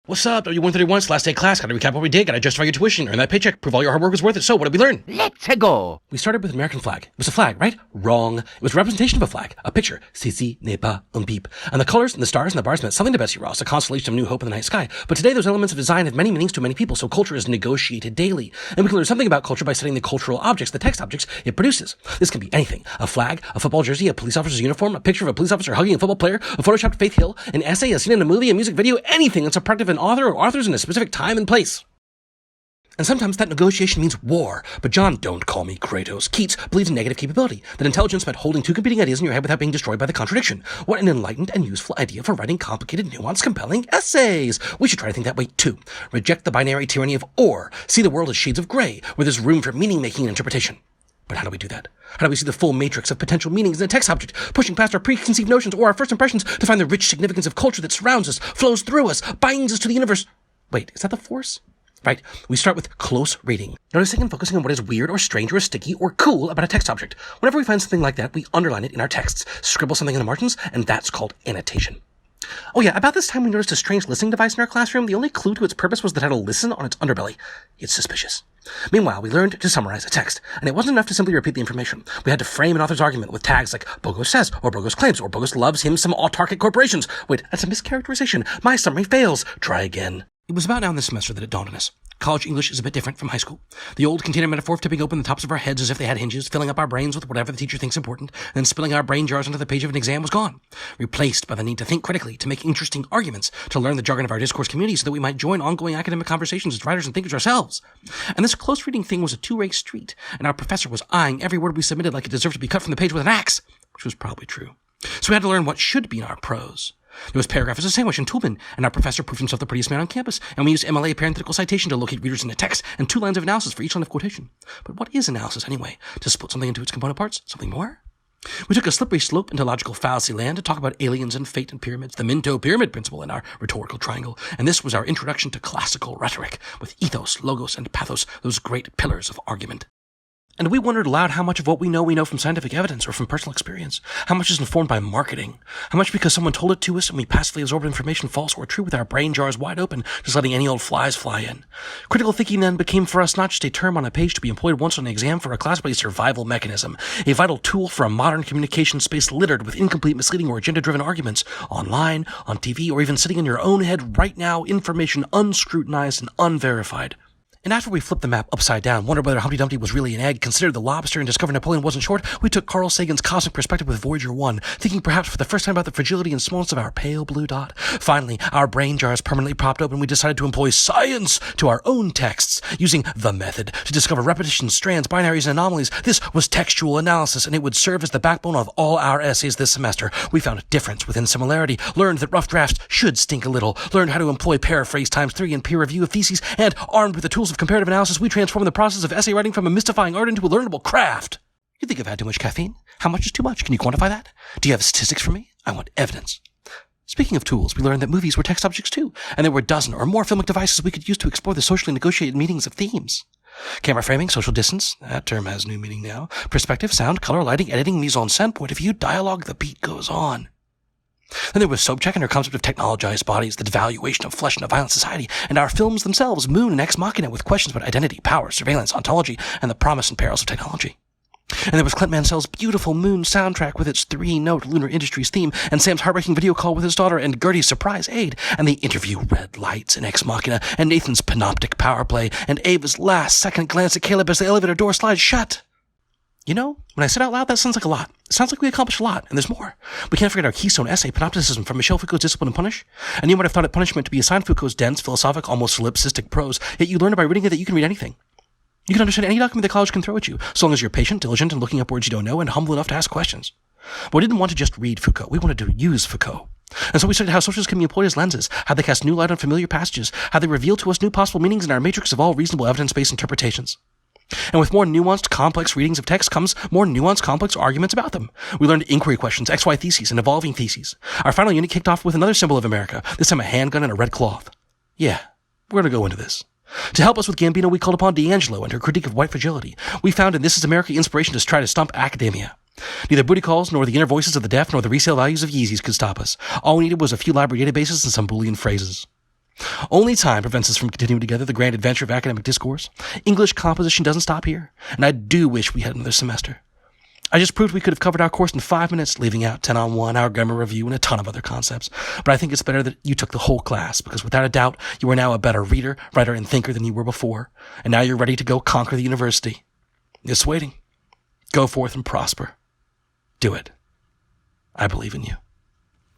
What's up, W131? It's last day of class. Gotta recap what we did. Gotta justify your tuition. Earn that paycheck. Prove all your hard work was worth it. So, what did we learn? Let's go. We started with an American flag. It was a flag, right? Wrong. It was a representation of a flag. A picture. Ceci n'est pas un pipe. And the colors and the stars and the bars meant something to Betsy Ross, a constellation of new hope in the night sky. But today, those elements of design have many meanings to many people, so culture is negotiated daily. And we can learn something about culture by studying the cultural objects, the text objects it produces. This can be anything. A flag, a football jersey, a police officer's uniform, a picture of a police officer hugging a football player, a photoshopped Faith Hill, an essay, a scene in a movie, a music video, anything that's a product of an author or authors in a specific time and place. And sometimes that negotiation means war. But John, don't call me Kratos, Keats believes in negative capability, that intelligence meant holding two competing ideas in your head without being destroyed by the contradiction. What an enlightened and useful idea for writing complicated, nuanced, compelling essays. We should try to think that way too. Reject the binary tyranny of or. See the world as shades of gray, where there's room for meaning-making and interpretation. But how do we do that? How do we see the full matrix of potential meanings in a text object, pushing past our preconceived notions or our first impressions to find the rich significance of culture that surrounds us, flows through us, binds us to the universe? Wait, is that the Force? Right, we start with close reading, noticing and focusing on what is weird or strange or sticky or cool about a text object. Whenever we find something like that, we underline it in our texts, scribble something in the margins, and that's called annotation. Oh yeah, about this time we noticed a strange listening device in our classroom. The only clue to its purpose was the title "Listen" on its underbelly. It's suspicious. Meanwhile, we learned to summarize a text, and it wasn't enough to simply repeat the information. We had to frame an author's argument with tags like Bogos says, or Bogos claims, or Bogos loves him some autarkic corporations. Wait, that's a mischaracterization. My summary fails. Try again. It was about now in this semester that it dawned on us. College English is a bit different from high school. The old container metaphor of tipping open the tops of our heads as if they had hinges, filling up our brains with whatever the teacher thinks important, and then spilling our brain jars onto the page of an exam was gone, replaced by the need to think critically, to make interesting arguments, to learn the jargon of our discourse community so that we might join ongoing academic conversations as writers and thinkers ourselves. And this close reading thing was a two-way street, and our professor was eyeing every word we submitted like it deserved to be cut from the page with an axe, which was probably true. So we had to learn what should be in our prose. There was paragraph as a sandwich in Toolman, and our professor proved himself the prettiest man on campus, and we used MLA parenthetical citation to locate readers in a text, and 2 lines of analysis for each line of quotation. But what is analysis anyway? To split something into its component parts? Something more? We took a slippery slope into logical fallacy land to talk about aliens and fate and pyramids, the Minto pyramid principle in our rhetorical triangle, and this was our introduction to classical rhetoric, with ethos, logos, and pathos, those great pillars of argument. And we wondered aloud how much of what we know from scientific evidence or from personal experience. How much is informed by marketing? How much because someone told it to us and we passively absorbed information false or true with our brain jars wide open, just letting any old flies fly in. Critical thinking then became for us not just a term on a page to be employed once on an exam for a class, but a survival mechanism, a vital tool for a modern communication space littered with incomplete, misleading, or agenda-driven arguments, online, on TV, or even sitting in your own head right now, information unscrutinized and unverified. And after we flipped the map upside down, wondered whether Humpty Dumpty was really an egg, considered the lobster, and discovered Napoleon wasn't short, we took Carl Sagan's cosmic perspective with Voyager 1, thinking perhaps for the first time about the fragility and smallness of our pale blue dot. Finally, our brain jars permanently propped open, we decided to employ science to our own texts, using the method to discover repetitions, strands, binaries, and anomalies. This was textual analysis, and it would serve as the backbone of all our essays this semester. We found difference within similarity, learned that rough drafts should stink a little, learned how to employ paraphrase ×3 and peer review of theses, and armed with the tools of comparative analysis, we transformed the process of essay writing from a mystifying art into a learnable craft. You think I've had too much caffeine? How much is too much? Can you quantify that? Do you have statistics for me? I want evidence. Speaking of tools, we learned that movies were text objects too, and there were a dozen or more filmic devices we could use to explore the socially negotiated meanings of themes. Camera framing, social distance, that term has new meaning now. Perspective, sound, color, lighting, editing, mise-en-scène, point of view, dialogue, the beat goes on. Then there was Sobchak and her concept of technologized bodies, the devaluation of flesh in a violent society, and our films themselves, Moon and Ex Machina, with questions about identity, power, surveillance, ontology, and the promise and perils of technology. And there was Clint Mansell's beautiful Moon soundtrack with its 3-note Lunar Industries theme, and Sam's heartbreaking video call with his daughter, and Gertie's surprise aid, and the interview Red Lights in Ex Machina, and Nathan's panoptic power play, and Ava's last-second glance at Caleb as the elevator door slides shut. You know, when I said out loud, that sounds like a lot. It sounds like we accomplished a lot, and there's more. We can't forget our keystone essay, Panopticism, from Michel Foucault's Discipline and Punish. And you might have thought it punishment to be assigned Foucault's dense, philosophic, almost solipsistic prose, yet you learn by reading it that you can read anything. You can understand any document the college can throw at you, so long as you're patient, diligent, and looking up words you don't know, and humble enough to ask questions. But we didn't want to just read Foucault. We wanted to use Foucault. And so we studied how socials can be employed as lenses, how they cast new light on familiar passages, how they reveal to us new possible meanings in our matrix of all reasonable evidence-based interpretations. And with more nuanced, complex readings of text comes more nuanced, complex arguments about them. We learned inquiry questions, XY theses, and evolving theses. Our final unit kicked off with another symbol of America, this time a handgun and a red cloth. Yeah, we're going to go into this. To help us with Gambino, we called upon D'Angelo and her critique of white fragility. We found in This Is America inspiration to try to stump academia. Neither booty calls, nor the inner voices of the deaf, nor the resale values of Yeezys could stop us. All we needed was a few library databases and some Boolean phrases. Only time prevents us from continuing together the grand adventure of academic discourse. English composition doesn't stop here, and I do wish we had another semester. I just proved we could have covered our course in 5 minutes, leaving out 10 on 1, our grammar review, and a ton of other concepts. But I think it's better that you took the whole class, because without a doubt, you are now a better reader, writer, and thinker than you were before. And now you're ready to go conquer the university. It's waiting. Go forth and prosper. Do it. I believe in you.